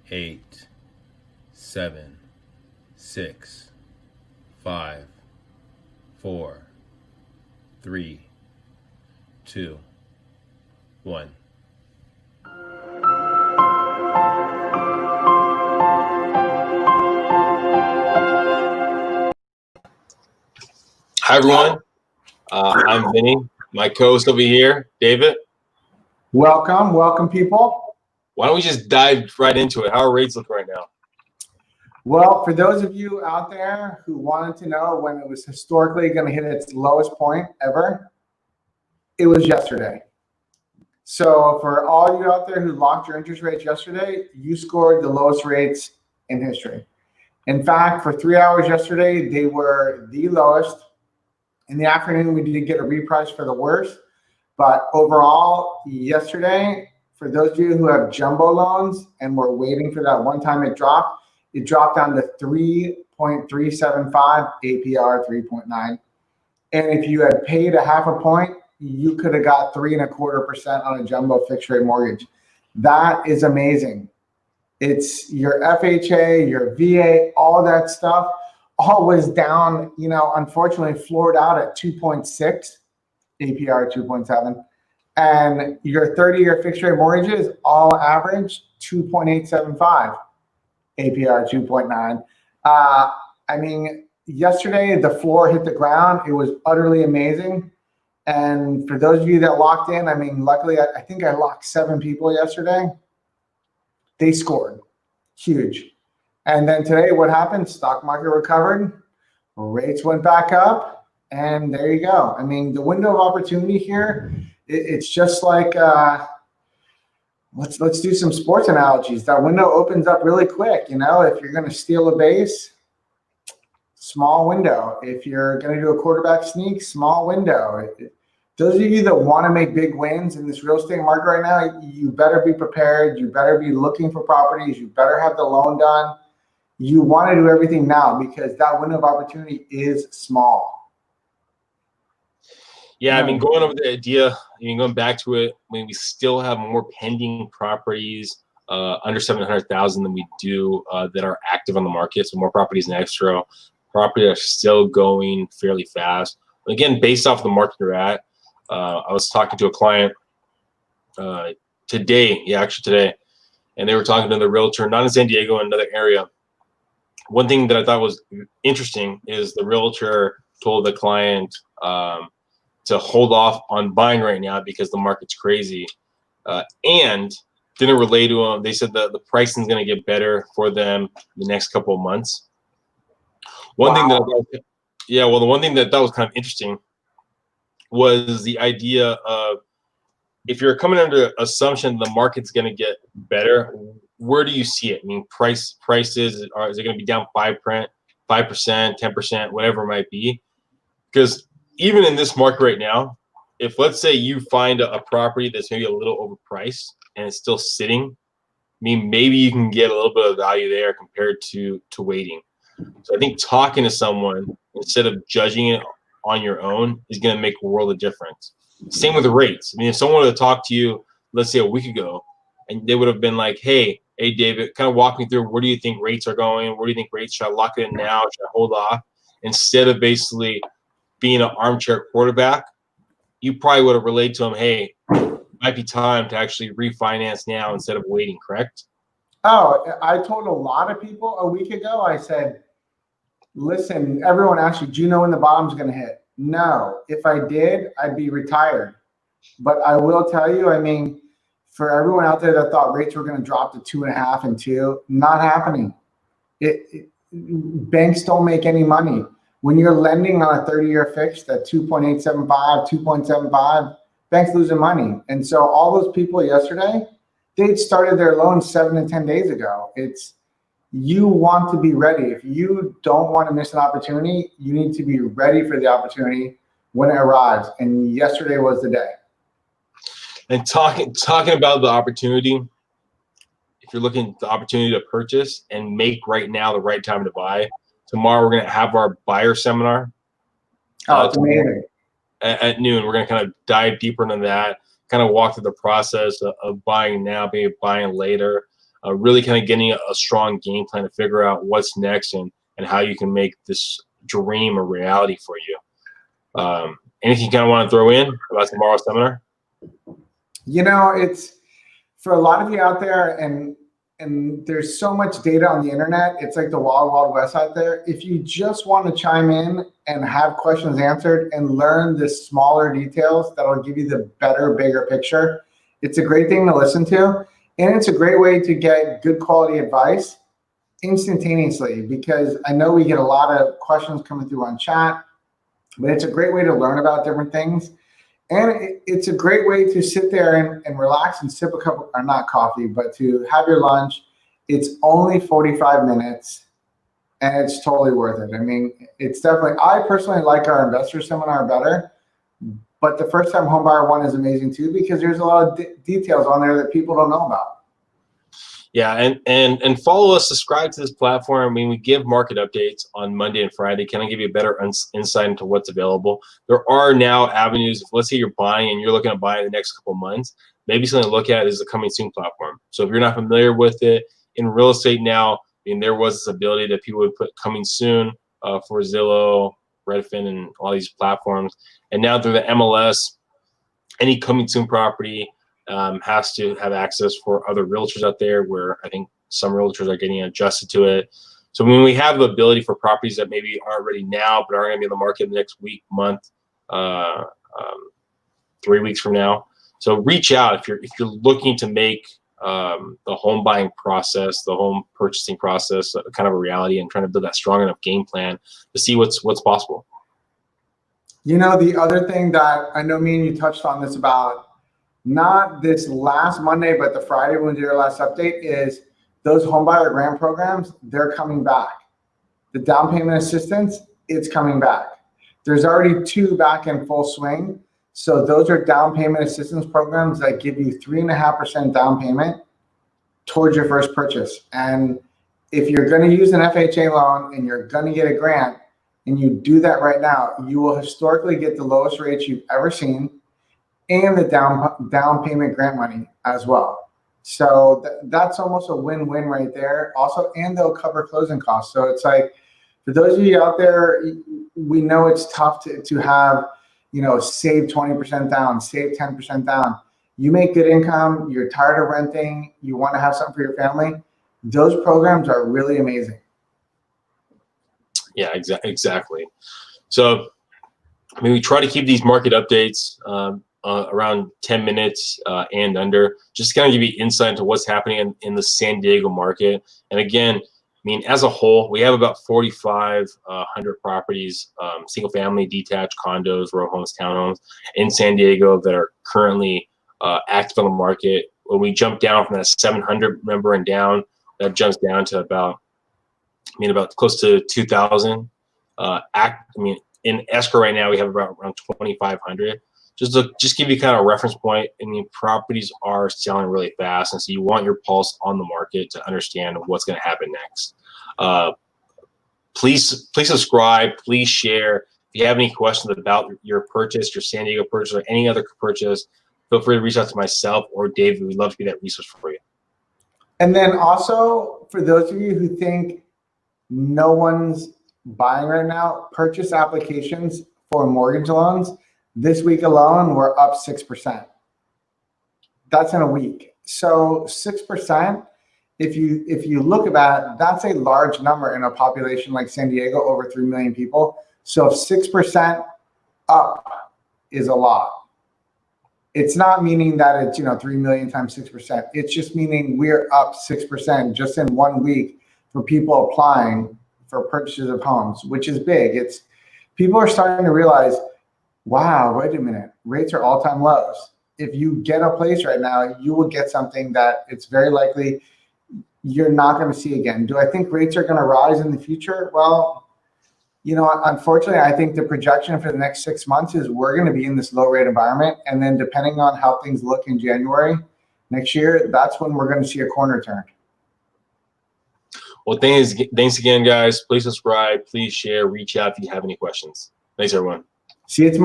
8, 7, 6, 5, 4, 3, 2, 1. Hi, everyone. I'm Vinnie. My co-host over here, David. Welcome, people. Why don't we just dive right into it? How are rates looking right now? Well, for those of you out there who wanted to know when it was historically going to hit its lowest point ever, it was yesterday. So for all you out there who locked your interest rates yesterday, you scored the lowest rates in history. In fact, for 3 hours yesterday, they were the lowest. In the afternoon, we did get a reprice for the worst. But overall, yesterday, for those of you who have jumbo loans and were waiting for that one time it dropped down to 3.375 APR 3.9. And if you had paid a half a point, you could have got 3.25% on a jumbo fixed rate mortgage. That is amazing. It's your FHA, your VA, all that stuff, all was down, unfortunately floored out at 2.6, APR 2.7. And your 30-year fixed rate mortgages all average 2.875, APR 2.9. Yesterday the floor hit the ground. It was utterly amazing. And for those of you that locked in, luckily I think I locked 7 people yesterday. They scored huge. And then today, what happened? Stock market recovered, rates went back up, and there you go. The window of opportunity here, it's just like let's do some sports analogies. That window opens up really quick. If you're going to steal a base, small window. If you're going to do a quarterback sneak, small window. Those of you that want to make big wins in this real estate market right now, you better be prepared. You better be looking for properties. You better have the loan done. You want to do everything now because that window of opportunity is small. Yeah, going over the idea, going back to it, we still have more pending properties under 700,000 than we do that are active on the market. So more properties in escrow. Properties are still going fairly fast. Again, based off the market you're at, I was talking to a client today, and they were talking to the realtor, not in San Diego, in another area. One thing that I thought was interesting is the realtor told the client to hold off on buying right now because the market's crazy, and didn't relay to them. They said that the pricing is going to get better for them the next couple of months. The one thing that I thought was kind of interesting was the idea of if you're coming under assumption the market's going to get better, where do you see it? Prices is it going to be down 5%, 10%, whatever it might be? Because even in this market right now, if let's say you find a property that's maybe a little overpriced and it's still sitting, maybe you can get a little bit of value there compared to waiting. So I think talking to someone instead of judging it on your own is going to make a world of difference. Same with the rates. If someone would have talked to you, let's say a week ago, and they would have been like, hey, David, kind of walk me through, where do you think rates are going? Where do you think rates, should I lock it in now? Should I hold off? Instead of basically being an armchair quarterback, you probably would have relayed to them, hey, it might be time to actually refinance now instead of waiting, correct? Oh, I told a lot of people a week ago, I said, listen, everyone asked you, do you know when the bottom's going to hit? No. If I did, I'd be retired. But I will tell you, for everyone out there that thought rates were going to drop to 2.5 and 2, not happening. Banks don't make any money. When you're lending on a 30-year fixed at 2.875, 2.75, banks losing money. And so all those people yesterday, they'd started their loans 7 to 10 days ago. You want to be ready. If you don't want to miss an opportunity, you need to be ready for the opportunity when it arrives. And yesterday was the day. And talking about the opportunity, if you're looking at the opportunity to purchase and make right now the right time to buy, tomorrow we're going to have our buyer seminar. It's amazing. At noon. We're going to kind of dive deeper into that, kind of walk through the process of buying now, maybe buying later. really kind of getting a strong game plan to figure out what's next and how you can make this dream a reality for you. Anything you kind of want to throw in about tomorrow's seminar? You know, it's for a lot of you out there, and there's so much data on the internet. It's like the wild, wild west out there. If you just want to chime in and have questions answered and learn the smaller details that'll give you the better, bigger picture, it's a great thing to listen to. And it's a great way to get good quality advice instantaneously, because I know we get a lot of questions coming through on chat, but it's a great way to learn about different things. And it's a great way to sit there and relax and sip a cup, or not coffee, but to have your lunch. It's only 45 minutes and it's totally worth it. I mean, it's definitely, I personally like our investor seminar better, but the first time homebuyer one is amazing too, because there's a lot of details on there that people don't know about. Yeah, and follow us, subscribe to this platform. I mean, we give market updates on Monday and Friday. Can I give you a better insight into what's available? There are now avenues. If, let's say you're buying and you're looking to buy in the next couple of months, maybe something to look at is the Coming Soon platform. So if you're not familiar with it, in real estate now, I mean, there was this ability that people would put Coming Soon for Zillow, Redfin, and all these platforms. And now through the MLS, any Coming Soon property has to have access for other realtors out there, where I think some realtors are getting adjusted to it. So when we have the ability for properties that maybe aren't ready now, but are going to be in the market in the next week, month, 3 weeks from now. So reach out if you're looking to make the home buying process, the home purchasing process, kind of a reality, and trying to build that strong enough game plan to see what's possible. You know, the other thing that I know me and you touched on this about, not this last Monday, but the Friday when we did our last update, is those homebuyer grant programs, they're coming back. The down payment assistance, it's coming back. There's already 2 back in full swing. So those are down payment assistance programs that give you 3.5% down payment towards your first purchase. And if you're going to use an FHA loan and you're going to get a grant, and you do that right now, you will historically get the lowest rates you've ever seen, and the down payment grant money as well. So that's almost a win-win right there. Also, and they'll cover closing costs. So it's like, for those of you out there, we know it's tough to have, you know, save 20% down, save 10% down. You make good income, you're tired of renting, you want to have something for your family. Those programs are really amazing. Yeah, exactly. So, I mean, we try to keep these market updates around 10 minutes and under, just kind of give you insight into what's happening in the San Diego market. And again, I mean, as a whole, we have about 4,500 properties, single family, detached, condos, row homes, townhomes in San Diego that are currently active on the market. When we jump down from that 700 number and down, that jumps down to about close to 2,000. In escrow right now, we have around 2,500. Just give you kind of a reference point. I mean, properties are selling really fast, and so you want your pulse on the market to understand what's going to happen next. Please subscribe. Please share. If you have any questions about your purchase, your San Diego purchase, or any other purchase, feel free to reach out to myself or Dave. We'd love to be that resource for you. And then also, for those of you who think no one's buying right now, purchase applications for mortgage loans, this week alone, we're up 6%. That's in a week. So 6%, if you look at that, that's a large number in a population like San Diego, over 3 million people. So 6% up is a lot. It's not meaning that it's 3 million times 6%. It's just meaning we're up 6% just in 1 week for people applying for purchases of homes, which is big. It's people are starting to realize, wow, wait a minute, rates are all-time lows. If you get a place right now, you will get something that it's very likely you're not going to see again. Do I think rates are going to rise in the future? Well, unfortunately, I think the projection for the next 6 months is we're going to be in this low rate environment. And then depending on how things look in January next year, that's when we're going to see a corner turn. Well, thanks again, guys. Please subscribe, please share, reach out if you have any questions. Thanks, everyone. See you tomorrow.